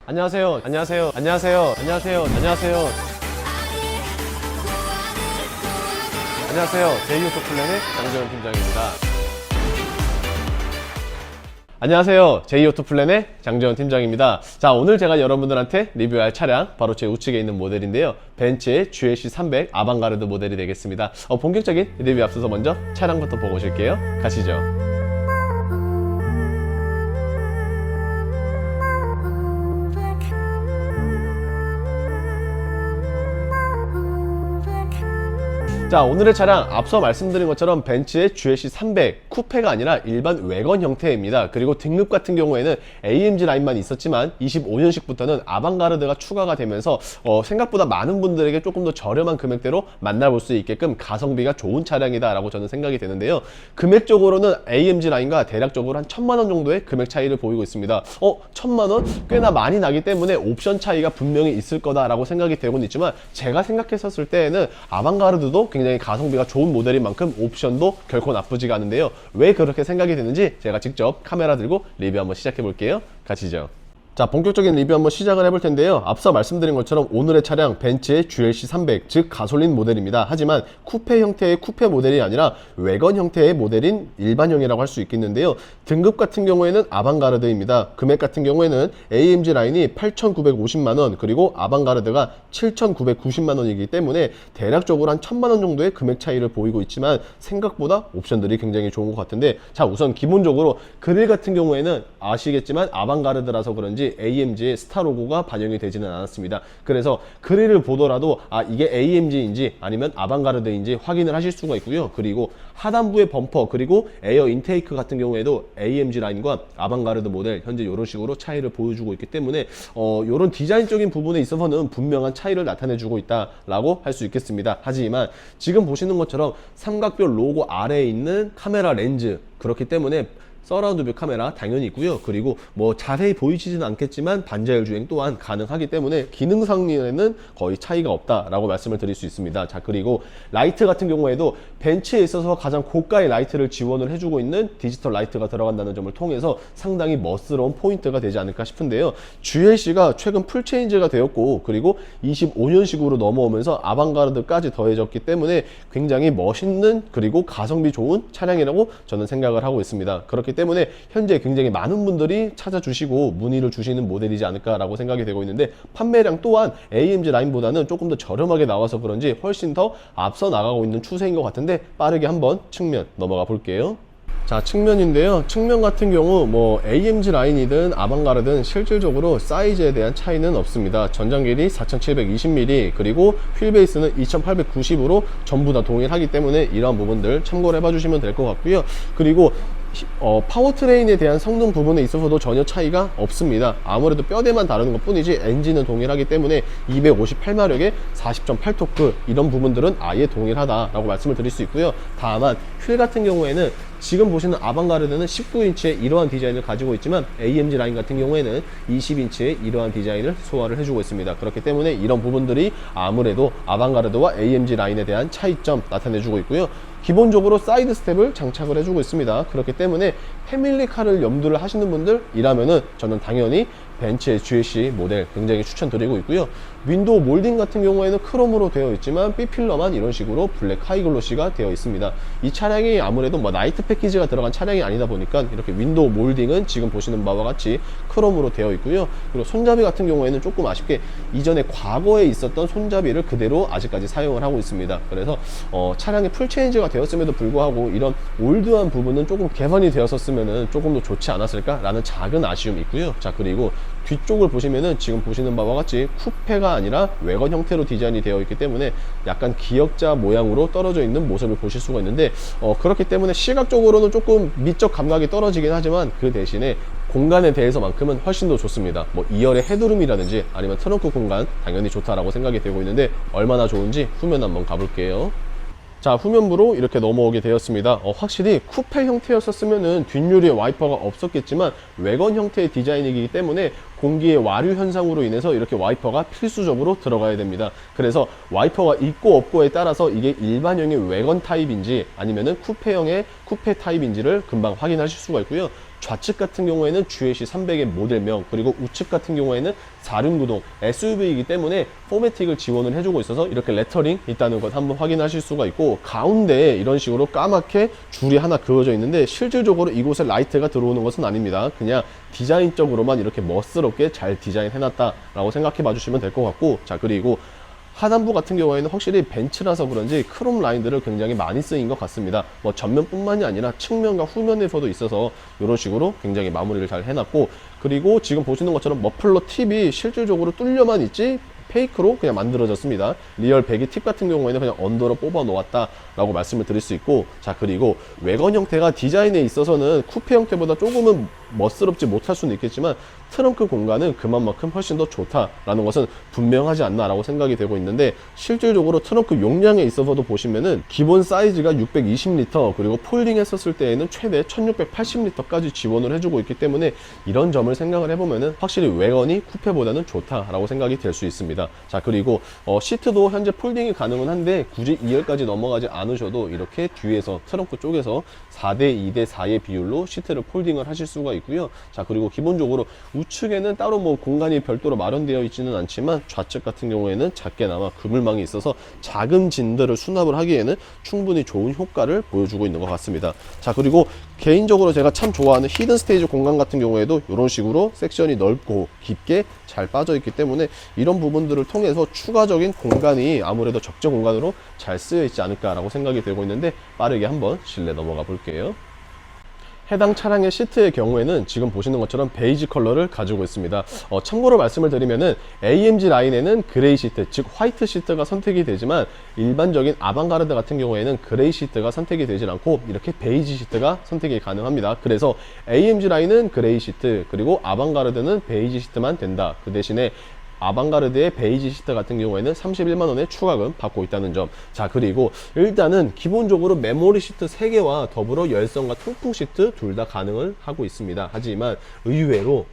안녕하세요. 안녕하세요. 안녕하세요. 안녕하세요. 안녕하세요. 안녕하세요. 제이오토플랜의 장재원 팀장입니다. 안녕하세요. 제이오토플랜의 장재원 팀장입니다. 자, 오늘 제가 여러분들한테 리뷰할 차량 바로 제 우측에 있는 모델인데요. 벤츠의 GLC 300 아방가르드 모델이 되겠습니다. 본격적인 리뷰 앞서서 먼저 차량부터 보고 오실게요. 가시죠. 자, 오늘의 차량 앞서 말씀드린 것처럼 벤츠의 GLC 300 쿠페가 아니라 일반 외건 형태입니다. 그리고 등급 같은 경우에는 AMG 라인만 있었지만 25년식부터는 아방가르드가 추가가 되면서 생각보다 많은 분들에게 조금 더 저렴한 금액대로 만나볼 수 있게끔 가성비가 좋은 차량이다 라고 저는 생각이 되는데요. 금액적으로는 AMG 라인과 대략적으로 한 1000만원 정도의 금액 차이를 보이고 있습니다. 1000만원? 꽤나 많이 나기 때문에 옵션 차이가 분명히 있을 거다라고 생각이 되고는 있지만, 제가 생각했었을 때에는 아방가르드도 굉장히 가성비가 좋은 모델인 만큼 옵션도 결코 나쁘지가 않은데요. 왜 그렇게 생각이 되는지 제가 직접 카메라 들고 리뷰 한번 시작해 볼게요. 가시죠. 자, 본격적인 리뷰 한번 시작을 해볼 텐데요. 앞서 말씀드린 것처럼 오늘의 차량 벤츠의 GLC 300, 즉 가솔린 모델입니다. 하지만 쿠페 형태의 쿠페 모델이 아니라 외건 형태의 모델인 일반형이라고 할 수 있겠는데요. 등급 같은 경우에는 아방가르드입니다. 금액 같은 경우에는 AMG 라인이 8,950만원, 그리고 아방가르드가 7,990만원이기 때문에 대략적으로 한 1000만원 정도의 금액 차이를 보이고 있지만, 생각보다 옵션들이 굉장히 좋은 것 같은데, 자, 우선 기본적으로 그릴 같은 경우에는 아시겠지만 아방가르드라서 그런지 AMG의 스타 로고가 반영이 되지는 않았습니다. 그래서 그릴을 보더라도 이게 AMG인지 아니면 아방가르드인지 확인을 하실 수가 있고요. 그리고 하단부의 범퍼 그리고 에어 인테이크 같은 경우에도 AMG 라인과 아방가르드 모델 현재 이런 식으로 차이를 보여주고 있기 때문에 이런 디자인적인 부분에 있어서는 분명한 차이를 나타내주고 있다라고 할 수 있겠습니다. 하지만 지금 보시는 것처럼 삼각별 로고 아래에 있는 카메라 렌즈, 그렇기 때문에 서라운드 뷰 카메라 당연히 있고요. 그리고 뭐 자세히 보이지는 않겠지만 반자율 주행 또한 가능하기 때문에 기능상에는 거의 차이가 없다라고 말씀을 드릴 수 있습니다. 자, 그리고 라이트 같은 경우에도 벤츠에 있어서 가장 고가의 라이트를 지원을 해주고 있는 디지털 라이트가 들어간다는 점을 통해서 상당히 멋스러운 포인트가 되지 않을까 싶은데요. GLC가 최근 풀체인지가 되었고, 그리고 25년식으로 넘어오면서 아방가르드까지 더해졌기 때문에 굉장히 멋있는 그리고 가성비 좋은 차량이라고 저는 생각을 하고 있습니다. 그렇기 때문에 현재 굉장히 많은 분들이 찾아주시고 문의를 주시는 모델이지 않을까라고 생각이 되고 있는데, 판매량 또한 AMG 라인보다는 조금 더 저렴하게 나와서 그런지 훨씬 더 앞서 나가고 있는 추세인 것 같은데, 빠르게 한번 측면 넘어가 볼게요. 자, 측면인데요. 측면 같은 경우 뭐 AMG 라인이든 아방가르든 실질적으로 사이즈에 대한 차이는 없습니다. 전장 길이 4720mm, 그리고 휠 베이스는 2890으로 전부 다 동일하기 때문에 이러한 부분들 참고를 해봐 주시면 될 것 같고요. 그리고 파워트레인에 대한 성능 부분에 있어서도 전혀 차이가 없습니다. 아무래도 뼈대만 다르는 것 뿐이지 엔진은 동일하기 때문에 258마력에 40.8토크 이런 부분들은 아예 동일하다라고 말씀을 드릴 수 있고요. 다만 휠 같은 경우에는 지금 보시는 아방가르드는 19인치의 이러한 디자인을 가지고 있지만 AMG 라인 같은 경우에는 20인치의 이러한 디자인을 소화를 해주고 있습니다. 그렇기 때문에 이런 부분들이 아무래도 아방가르드와 AMG 라인에 대한 차이점 나타내주고 있고요. 기본적으로 사이드 스텝을 장착을 해주고 있습니다. 그렇기 때문에 패밀리카를 염두를 하시는 분들이라면은 저는 당연히 벤츠의 GLC 모델 굉장히 추천드리고 있고요. 윈도우 몰딩 같은 경우에는 크롬으로 되어 있지만 B필러만 이런 식으로 블랙 하이글로시가 되어 있습니다. 이 차량이 아무래도 뭐 나이트 패키지가 들어간 차량이 아니다 보니까 이렇게 윈도우 몰딩은 지금 보시는 바와 같이 크롬으로 되어 있고요. 그리고 손잡이 같은 경우에는 조금 아쉽게 이전에 과거에 있었던 손잡이를 그대로 아직까지 사용을 하고 있습니다. 그래서 차량이 풀체인지가 되었음에도 불구하고 이런 올드한 부분은 조금 개선이 되었었으면 조금 더 좋지 않았을까 라는 작은 아쉬움이 있고요. 자, 그리고 뒤쪽을 보시면은 지금 보시는 바와 같이 쿠페가 아니라 외건 형태로 디자인이 되어 있기 때문에 약간 기역자 모양으로 떨어져 있는 모습을 보실 수가 있는데, 그렇기 때문에 시각적으로는 조금 미적 감각이 떨어지긴 하지만 그 대신에 공간에 대해서만큼은 훨씬 더 좋습니다. 뭐 2열의 헤드룸이라든지 아니면 트렁크 공간 당연히 좋다라고 생각이 되고 있는데, 얼마나 좋은지 후면 한번 가볼게요. 자, 후면부로 이렇게 넘어오게 되었습니다. 확실히 쿠페 형태였었으면은 뒷유리에 와이퍼가 없었겠지만 외건 형태의 디자인이기 때문에 공기의 와류 현상으로 인해서 이렇게 와이퍼가 필수적으로 들어가야 됩니다. 그래서 와이퍼가 있고 없고에 따라서 이게 일반형의 외건 타입인지 아니면은 쿠페형의 쿠페 타입인지를 금방 확인하실 수가 있고요. 좌측 같은 경우에는 GLC 300의 모델명, 그리고 우측 같은 경우에는 4륜구동 SUV이기 때문에 포매틱을 지원을 해주고 있어서 이렇게 레터링 있다는 것 한번 확인하실 수가 있고, 가운데에 이런 식으로 까맣게 줄이 하나 그어져 있는데 실질적으로 이곳에 라이트가 들어오는 것은 아닙니다. 그냥 디자인적으로만 이렇게 멋스럽게 잘 디자인해놨다 라고 생각해 봐주시면 될 것 같고, 자 그리고 하단부 같은 경우에는 확실히 벤츠라서 그런지 크롬 라인들을 굉장히 많이 쓰인 것 같습니다. 뭐 전면뿐만이 아니라 측면과 후면에서도 있어서 이런 식으로 굉장히 마무리를 잘 해놨고, 그리고 지금 보시는 것처럼 머플러 팁이 실질적으로 뚫려만 있지 페이크로 그냥 만들어졌습니다. 리얼 배기 팁 같은 경우에는 그냥 언더로 뽑아 놓았다 라고 말씀을 드릴 수 있고, 자 그리고 외관 형태가 디자인에 있어서는 쿠페 형태보다 조금은 멋스럽지 못할 수는 있겠지만 트렁크 공간은 그만큼 훨씬 더 좋다라는 것은 분명하지 않나 라고 생각이 되고 있는데, 실질적으로 트렁크 용량에 있어서도 보시면은 기본 사이즈가 620리터, 그리고 폴딩 했었을 때에는 최대 1680리터까지 지원을 해주고 있기 때문에 이런 점을 생각을 해보면은 확실히 외관이 쿠페보다는 좋다라고 생각이 될 수 있습니다. 자 그리고 시트도 현재 폴딩이 가능은 한데 굳이 2열까지 넘어가지 않으셔도 이렇게 뒤에서 트렁크 쪽에서 4대 2대 4의 비율로 시트를 폴딩을 하실 수가 있고요. 자 그리고 기본적으로 우측에는 따로 뭐 공간이 별도로 마련되어 있지는 않지만 좌측 같은 경우에는 작게나마 그물망이 있어서 작은 짐들을 수납을 하기에는 충분히 좋은 효과를 보여주고 있는 것 같습니다. 자 그리고 개인적으로 제가 참 좋아하는 히든 스테이지 공간 같은 경우에도 이런 식으로 섹션이 넓고 깊게 잘 빠져 있기 때문에 이런 부분들을 통해서 추가적인 공간이 아무래도 적재 공간으로 잘 쓰여 있지 않을까라고 생각이 되고 있는데, 빠르게 한번 실내 넘어가 볼게요. 해당 차량의 시트의 경우에는 지금 보시는 것처럼 베이지 컬러를 가지고 있습니다. 참고로 말씀을 드리면은 AMG 라인에는 그레이 시트, 즉 화이트 시트가 선택이 되지만 일반적인 아방가르드 같은 경우에는 그레이 시트가 선택이 되질 않고 이렇게 베이지 시트가 선택이 가능합니다. 그래서 AMG 라인은 그레이 시트, 그리고 아방가르드는 베이지 시트만 된다. 그 대신에 아방가르드의 베이지 시트 같은 경우에는 31만원의 추가금 받고 있다는 점. 자 그리고 일단은 기본적으로 메모리 시트 3개와 더불어 열선과 통풍 시트 둘 다 가능을 하고 있습니다. 하지만 의외로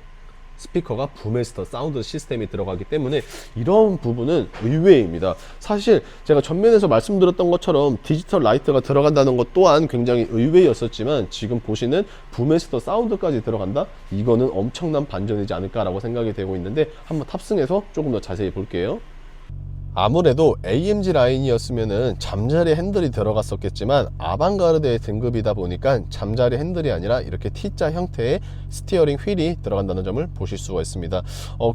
스피커가 부메스터 사운드 시스템이 들어가기 때문에 이런 부분은 의외입니다. 사실 제가 전면에서 말씀드렸던 것처럼 디지털 라이트가 들어간다는 것 또한 굉장히 의외였었지만, 지금 보시는 부메스터 사운드까지 들어간다? 이거는 엄청난 반전이지 않을까라고 생각이 되고 있는데, 한번 탑승해서 조금 더 자세히 볼게요. 아무래도 AMG 라인이었으면은 잠자리 핸들이 들어갔었겠지만 아방가르드의 등급이다 보니까 잠자리 핸들이 아니라 이렇게 T자 형태의 스티어링 휠이 들어간다는 점을 보실 수가 있습니다.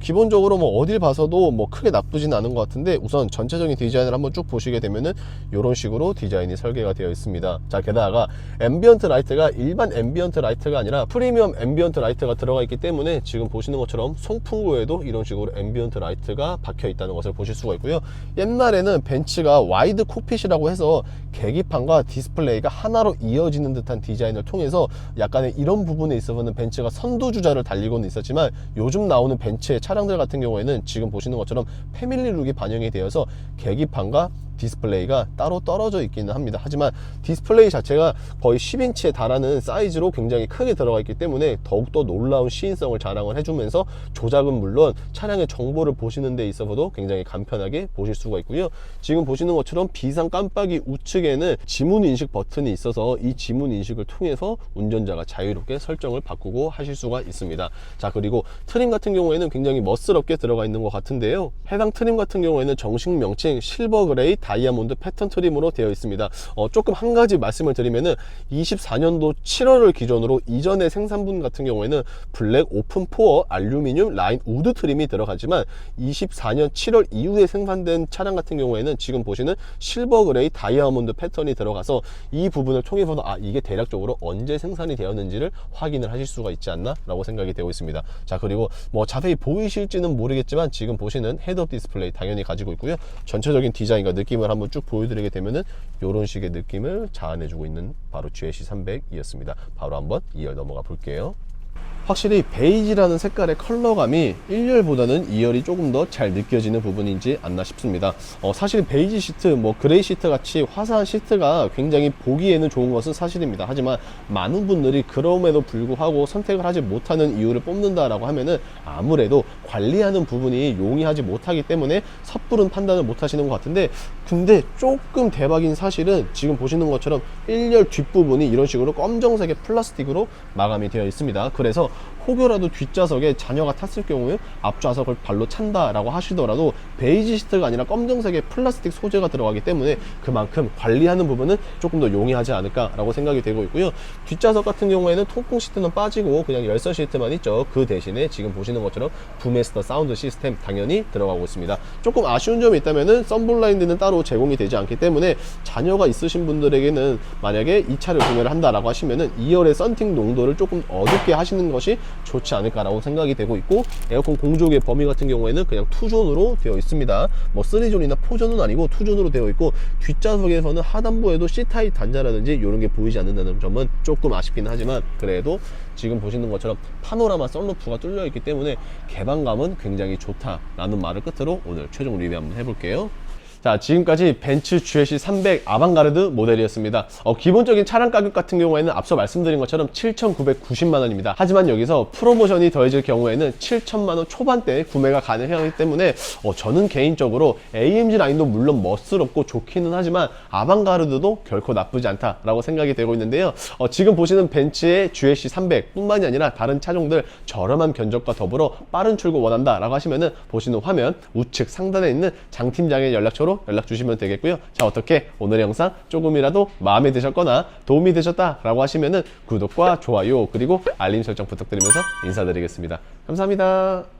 기본적으로 뭐 어딜 봐서도 뭐 크게 나쁘진 않은 것 같은데, 우선 전체적인 디자인을 한번 쭉 보시게 되면은 이런 식으로 디자인이 설계가 되어 있습니다. 자 게다가 앰비언트 라이트가 일반 앰비언트 라이트가 아니라 프리미엄 앰비언트 라이트가 들어가 있기 때문에 지금 보시는 것처럼 송풍구에도 이런 식으로 앰비언트 라이트가 박혀 있다는 것을 보실 수가 있고요. 옛날에는 벤츠가 와이드 콕핏이라고 해서 계기판과 디스플레이가 하나로 이어지는 듯한 디자인을 통해서 약간의 이런 부분에 있어서는 벤츠가 선두주자를 달리고는 있었지만, 요즘 나오는 벤츠의 차량들 같은 경우에는 지금 보시는 것처럼 패밀리 룩이 반영이 되어서 계기판과 디스플레이가 따로 떨어져 있기는 합니다. 하지만 디스플레이 자체가 거의 10인치에 달하는 사이즈로 굉장히 크게 들어가 있기 때문에 더욱더 놀라운 시인성을 자랑을 해주면서 조작은 물론 차량의 정보를 보시는 데 있어서도 굉장히 간편하게 보실 수가 있고요. 지금 보시는 것처럼 비상 깜빡이 우측에는 지문 인식 버튼이 있어서 이 지문 인식을 통해서 운전자가 자유롭게 설정을 바꾸고 하실 수가 있습니다. 자 그리고 트림 같은 경우에는 굉장히 멋스럽게 들어가 있는 것 같은데요. 해당 트림 같은 경우에는 정식 명칭 실버 그레이 다이아몬드 패턴 트림으로 되어 있습니다. 조금 한 가지 말씀을 드리면은 24년도 7월을 기준으로 이전의 생산분 같은 경우에는 블랙 오픈 포어 알루미늄 라인 우드 트림이 들어가지만 24년 7월 이후에 생산된 차량 같은 경우에는 지금 보시는 실버 그레이 다이아몬드 패턴이 들어가서 이 부분을 통해서도 이게 대략적으로 언제 생산이 되었는지를 확인을 하실 수가 있지 않나 라고 생각이 되고 있습니다. 자 그리고 뭐 자세히 보이실지는 모르겠지만 지금 보시는 헤드업 디스플레이 당연히 가지고 있고요. 전체적인 디자인과 느낌을 한번 쭉 보여드리게 되면은 이런 식의 느낌을 자아내주고 있는 바로 GLC 300이었습니다. 바로 한번 2열 넘어가 볼게요. 확실히 베이지라는 색깔의 컬러감이 1열보다는 2열이 조금 더 잘 느껴지는 부분이지 않나 싶습니다. 사실 베이지 시트, 뭐 그레이 시트 같이 화사한 시트가 굉장히 보기에는 좋은 것은 사실입니다. 하지만 많은 분들이 그럼에도 불구하고 선택을 하지 못하는 이유를 뽑는다라고 하면은 아무래도 관리하는 부분이 용이하지 못하기 때문에 섣부른 판단을 못 하시는 것 같은데, 근데 조금 대박인 사실은 지금 보시는 것처럼 1열 뒷부분이 이런 식으로 검정색의 플라스틱으로 마감이 되어 있습니다. 그래서 혹여라도 뒷좌석에 자녀가 탔을 경우에 앞좌석을 발로 찬다라고 하시더라도 베이지 시트가 아니라 검정색의 플라스틱 소재가 들어가기 때문에 그만큼 관리하는 부분은 조금 더 용이하지 않을까라고 생각이 되고 있고요. 뒷좌석 같은 경우에는 통풍 시트는 빠지고 그냥 열선 시트만 있죠. 그 대신에 지금 보시는 것처럼 부메스터 사운드 시스템 당연히 들어가고 있습니다. 조금 아쉬운 점이 있다면은 썬블라인드는 따로 제공이 되지 않기 때문에 자녀가 있으신 분들에게는 만약에 이 차를 구매를 한다라고 하시면은 2열의 썬팅 농도를 조금 어둡게 하시는 것이 좋지 않을까라고 생각이 되고 있고, 에어컨 공조기의 범위 같은 경우에는 그냥 2존으로 되어 있습니다. 뭐 3존이나 4존은 아니고 2존으로 되어 있고, 뒷좌석에서는 하단부에도 C타입 단자라든지 이런 게 보이지 않는다는 점은 조금 아쉽긴 하지만 그래도 지금 보시는 것처럼 파노라마 썬루프가 뚫려 있기 때문에 개방감은 굉장히 좋다라는 말을 끝으로 오늘 최종 리뷰 한번 해볼게요. 자, 지금까지 벤츠 GLC 300 아방가르드 모델이었습니다. 기본적인 차량 가격 같은 경우에는 앞서 말씀드린 것처럼 7,990만 원입니다. 하지만 여기서 프로모션이 더해질 경우에는 7천만 원 초반대에 구매가 가능하기 때문에 저는 개인적으로 AMG 라인도 물론 멋스럽고 좋기는 하지만 아방가르드도 결코 나쁘지 않다라고 생각이 되고 있는데요. 지금 보시는 벤츠의 GLC 300 뿐만이 아니라 다른 차종들 저렴한 견적과 더불어 빠른 출고 원한다라고 하시면은 보시는 화면 우측 상단에 있는 장 팀장의 연락처로 연락 주시면 되겠고요. 자, 어떻게 오늘 영상 조금이라도 마음에 드셨거나 도움이 되셨다라고 하시면은 구독과 좋아요 그리고 알림 설정 부탁드리면서 인사드리겠습니다. 감사합니다.